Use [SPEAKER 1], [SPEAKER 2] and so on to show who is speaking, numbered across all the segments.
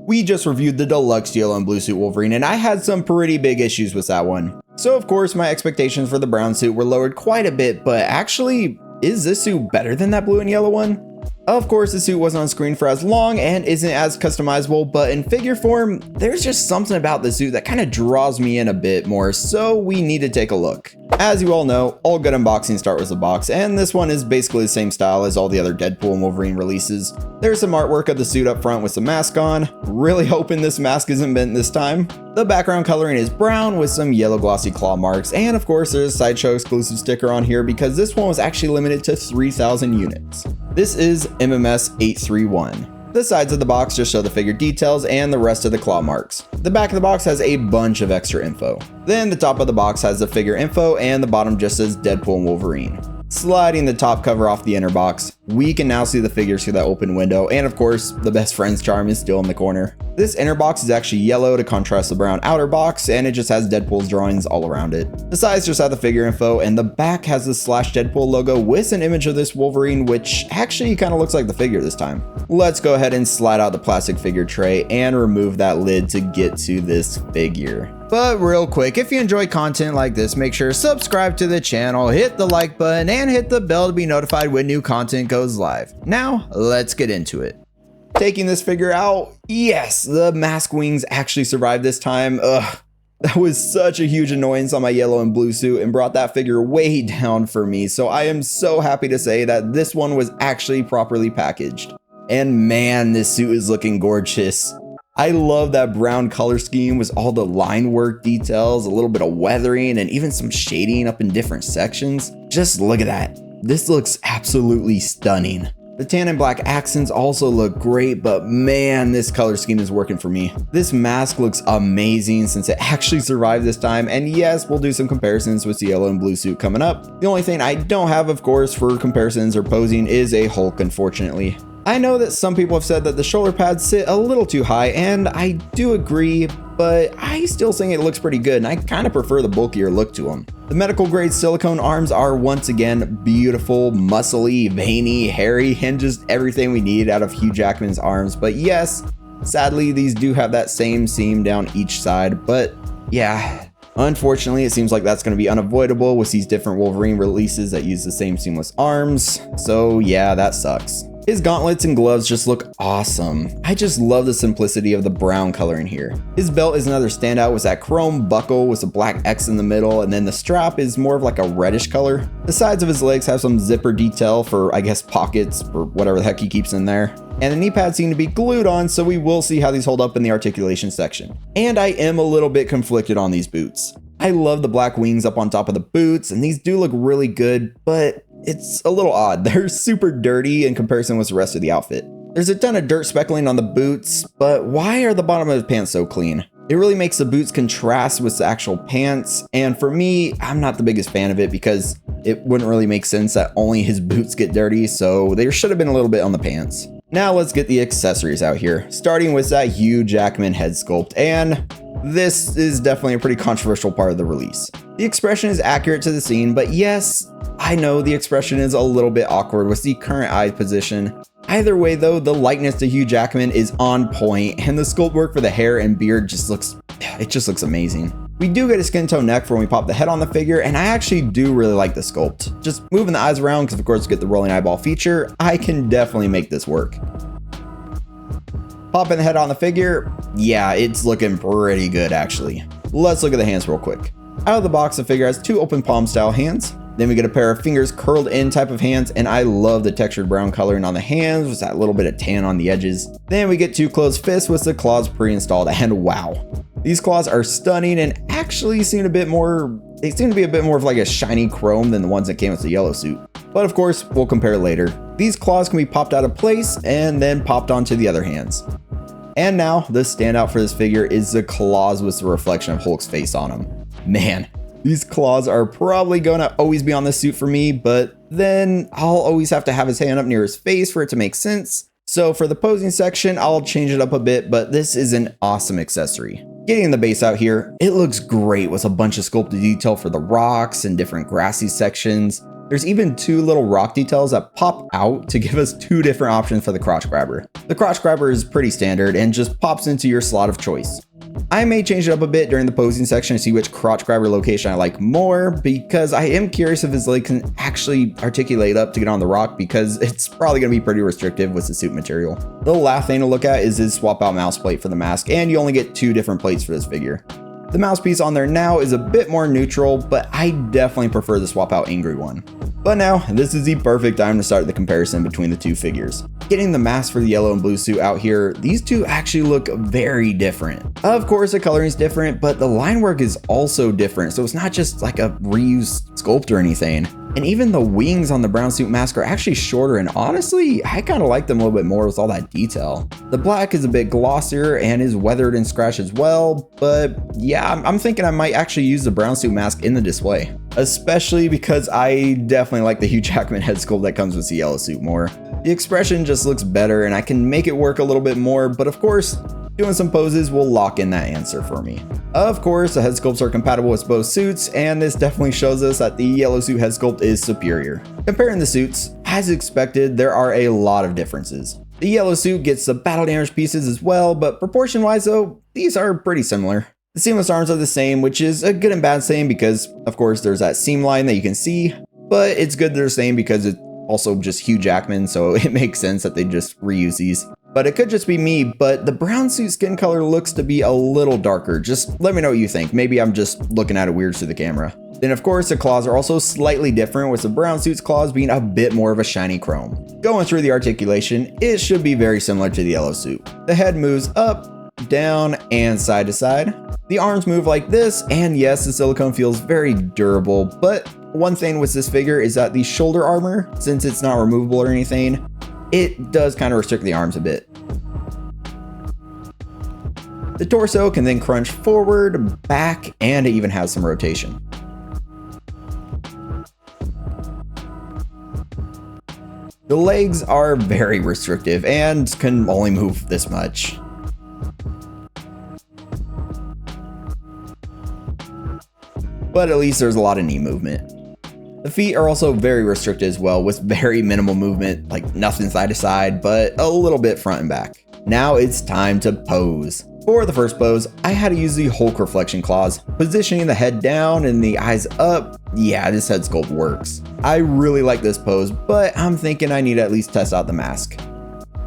[SPEAKER 1] We just reviewed the deluxe yellow and blue suit Wolverine, and I had some pretty big issues with that one. So of course my expectations for the brown suit were lowered quite a bit, but actually, is this suit better than that blue and yellow one? Of course, the suit wasn't on screen for as long and isn't as customizable, but in figure form, there's just something about the suit that kind of draws me in a bit more, so we need to take a look. As you all know, all good unboxings start with a box, and this one is basically the same style as all the other Deadpool and Wolverine releases. There's some artwork of the suit up front with some mask on, really hoping this mask isn't bent this time. The background coloring is brown with some yellow glossy claw marks, and of course there's a Sideshow exclusive sticker on here because this one was actually limited to 3,000 units. This is MMS 831. The sides of the box just show the figure details and the rest of the claw marks. The back of the box has a bunch of extra info. Then the top of the box has the figure info and the bottom just says Deadpool and Wolverine. Sliding the top cover off the inner box, we can now see the figures through that open window, and of course, the best friend's charm is still in the corner. This inner box is actually yellow to contrast the brown outer box, and it just has Deadpool's drawings all around it. The sides just have the figure info, and the back has the /Deadpool logo with an image of this Wolverine, which actually kind of looks like the figure this time. Let's go ahead and slide out the plastic figure tray and remove that lid to get to this figure. But real quick, if you enjoy content like this, make sure to subscribe to the channel, hit the like button, and hit the bell to be notified when new content goes live. Now, let's get into it. Taking this figure out, yes, the mask wings actually survived this time. Ugh, that was such a huge annoyance on my yellow and blue suit and brought that figure way down for me. So I am so happy to say that this one was actually properly packaged. And man, this suit is looking gorgeous. I love that brown color scheme with all the line work details, a little bit of weathering, and even some shading up in different sections. Just look at that. This looks absolutely stunning. The tan and black accents also look great, but man, this color scheme is working for me. This mask looks amazing since it actually survived this time, and yes, we'll do some comparisons with the yellow and blue suit coming up. The only thing I don't have, of course, for comparisons or posing is a Hulk, unfortunately. I know that some people have said that the shoulder pads sit a little too high, and I do agree, but I still think it looks pretty good, and I kind of prefer the bulkier look to them. The medical grade silicone arms are once again beautiful, muscly, veiny, hairy, and just everything we need out of Hugh Jackman's arms. But yes, sadly, these do have that same seam down each side, but yeah. Unfortunately, it seems like that's going to be unavoidable with these different Wolverine releases that use the same seamless arms. So yeah, that sucks. His gauntlets and gloves just look awesome. I just love the simplicity of the brown color in here. His belt is another standout with that chrome buckle with a black X in the middle, and then the strap is more of like a reddish color. The sides of his legs have some zipper detail for, I guess, pockets or whatever the heck he keeps in there. And the knee pads seem to be glued on, so we will see how these hold up in the articulation section. And I am a little bit conflicted on these boots. I love the black wings up on top of the boots, and these do look really good, but it's a little odd. They're super dirty in comparison with the rest of the outfit. There's a ton of dirt speckling on the boots, but why are the bottom of the pants so clean? It really makes the boots contrast with the actual pants, and for me, I'm not the biggest fan of it because it wouldn't really make sense that only his boots get dirty, so there should have been a little bit on the pants. Now let's get the accessories out here, starting with that Hugh Jackman head sculpt, and this is definitely a pretty controversial part of the release. The expression is accurate to the scene, but yes, I know the expression is a little bit awkward with the current eye position. Either way though, the likeness to Hugh Jackman is on point, and the sculpt work for the hair and beard just looks amazing. We do get a skin tone neck for when we pop the head on the figure, and I actually do really like the sculpt. Just moving the eyes around, because of course we get the rolling eyeball feature, I can definitely make this work. Popping the head on the figure, yeah, it's looking pretty good actually. Let's look at the hands real quick. Out of the box, the figure has two open palm style hands. Then we get a pair of fingers curled in type of hands, and I love the textured brown coloring on the hands with that little bit of tan on the edges. Then we get two closed fists with the claws pre-installed, and wow. These claws are stunning and actually seem to be a bit more of like a shiny chrome than the ones that came with the yellow suit. But of course, we'll compare later. These claws can be popped out of place and then popped onto the other hands. And now, the standout for this figure is the claws with the reflection of Hulk's face on them. Man, these claws are probably gonna always be on the suit for me, but then I'll always have to have his hand up near his face for it to make sense. So for the posing section, I'll change it up a bit, but this is an awesome accessory. Getting the base out here, it looks great with a bunch of sculpted detail for the rocks and different grassy sections. There's even two little rock details that pop out to give us two different options for the crotch grabber. The crotch grabber is pretty standard and just pops into your slot of choice. I may change it up a bit during the posing section to see which crotch grabber location I like more, because I am curious if his leg can actually articulate up to get on the rock, because it's probably going to be pretty restrictive with the suit material. The last thing to look at is his swap out mouse plate for the mask, and you only get two different plates for this figure. The mouthpiece on there now is a bit more neutral, but I definitely prefer the swap out angry one. But now, this is the perfect time to start the comparison between the two figures. Getting the mask for the yellow and blue suit out here, these two actually look very different. Of course, the coloring is different, but the line work is also different, so it's not just like a reused sculpt or anything. And even the wings on the brown suit mask are actually shorter, and honestly, I kind of like them a little bit more with all that detail. The black is a bit glossier and is weathered and scratched as well, but yeah, I'm thinking I might actually use the brown suit mask in the display. Especially because I definitely like the Hugh Jackman head sculpt that comes with the yellow suit more. The expression just looks better and I can make it work a little bit more, but of course, doing some poses will lock in that answer for me. Of course, the head sculpts are compatible with both suits, and this definitely shows us that the yellow suit head sculpt is superior. Comparing the suits, as expected, there are a lot of differences. The yellow suit gets the battle damage pieces as well, but proportion wise though, these are pretty similar. The seamless arms are the same, which is a good and bad thing because, of course, there's that seam line that you can see, but it's good they're the same because it's also just Hugh Jackman, so it makes sense that they just reuse these. But it could just be me, but the brown suit skin color looks to be a little darker. Just let me know what you think. Maybe I'm just looking at it weird through the camera. Then of course, the claws are also slightly different, with the brown suit's claws being a bit more of a shiny chrome. Going through the articulation, it should be very similar to the yellow suit. The head moves up, down, and side to side. The arms move like this, and yes, the silicone feels very durable, but one thing with this figure is that the shoulder armor, since it's not removable or anything, it does kind of restrict the arms a bit. The torso can then crunch forward, back, and it even has some rotation. The legs are very restrictive and can only move this much. But at least there's a lot of knee movement. The feet are also very restricted as well, with very minimal movement, like nothing side to side, but a little bit front and back. Now it's time to pose. For the first pose, I had to use the Hulk reflection claws, positioning the head down and the eyes up. Yeah, this head sculpt works. I really like this pose, but I'm thinking I need to at least test out the mask.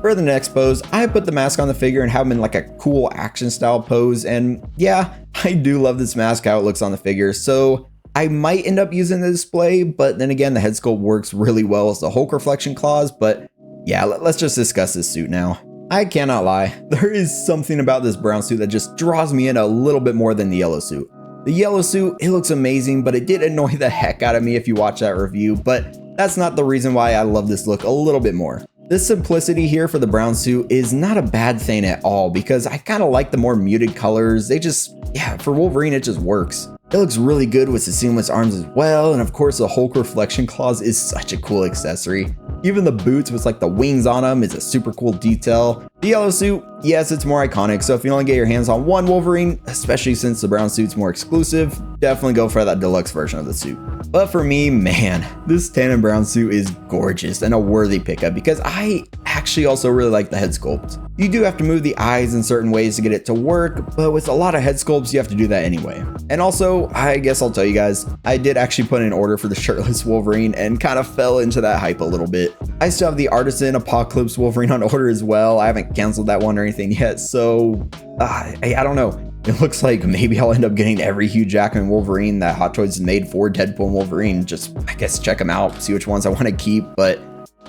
[SPEAKER 1] For the next pose, I put the mask on the figure and have him in like a cool action style pose, and yeah, I do love this mask, how it looks on the figure, so I might end up using the display, but then again, the head sculpt works really well as the Hulk reflection claws, but yeah, let's just discuss this suit now. I cannot lie, there is something about this brown suit that just draws me in a little bit more than the yellow suit. The yellow suit, it looks amazing, but it did annoy the heck out of me if you watch that review, but that's not the reason why I love this look a little bit more. This simplicity here for the brown suit is not a bad thing at all, because I kind of like the more muted colors. They just, yeah, for Wolverine it just works. It looks really good with the seamless arms as well, and of course the Hulk reflection claws is such a cool accessory. Even the boots with like the wings on them is a super cool detail. The yellow suit, yes, it's more iconic, so if you only get your hands on one Wolverine, especially since the brown suit's more exclusive, definitely go for that deluxe version of the suit. But for me, man, this tan and brown suit is gorgeous and a worthy pickup because I actually also really like the head sculpt. You do have to move the eyes in certain ways to get it to work, but with a lot of head sculpts, you have to do that anyway. And also, I guess I'll tell you guys, I did actually put in an order for the shirtless Wolverine and kind of fell into that hype a little bit. I still have the Artisan Apocalypse Wolverine on order as well. I haven't canceled that one or anything yet, so I don't know. It looks like maybe I'll end up getting every Hugh Jackman Wolverine that Hot Toys has made for Deadpool and Wolverine. Just, I guess, check them out, see which ones I want to keep, but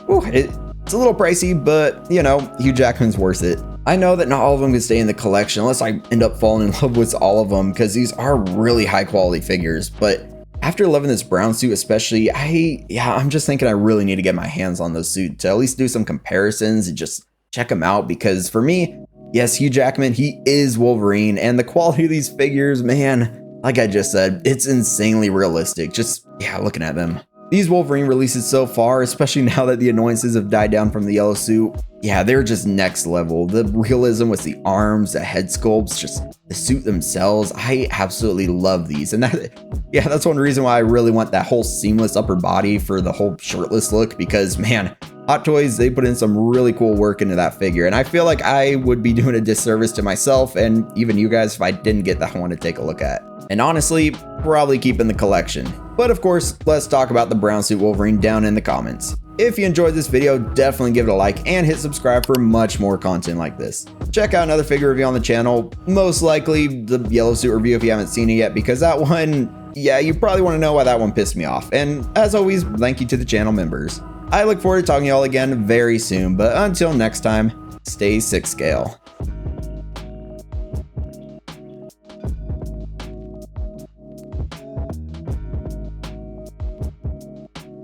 [SPEAKER 1] it's a little pricey, but you know, Hugh Jackman's worth it. I know that not all of them can stay in the collection unless I end up falling in love with all of them, because these are really high quality figures, but after loving this brown suit especially, I'm just thinking I really need to get my hands on those suits to at least do some comparisons and just check them out, because for me, yes, Hugh Jackman, he is Wolverine, and the quality of these figures, man, like I just said, it's insanely realistic. Just, yeah, looking at them. These Wolverine releases so far, especially now that the annoyances have died down from the yellow suit, yeah, they're just next level. The realism with the arms, the head sculpts, just the suit themselves, I absolutely love these. And that's one reason why I really want that whole seamless upper body for the whole shirtless look, because man, Hot Toys, they put in some really cool work into that figure. And I feel like I would be doing a disservice to myself and even you guys if I didn't get that one to take a look at. And honestly, probably keep in the collection. But of course, let's talk about the brown suit Wolverine down in the comments. If you enjoyed this video, definitely give it a like and hit subscribe for much more content like this. Check out another figure review on the channel, most likely the yellow suit review if you haven't seen it yet, because that one, yeah, you probably want to know why that one pissed me off. And as always, thank you to the channel members. I look forward to talking to y'all again very soon, but until next time, stay 6 scale.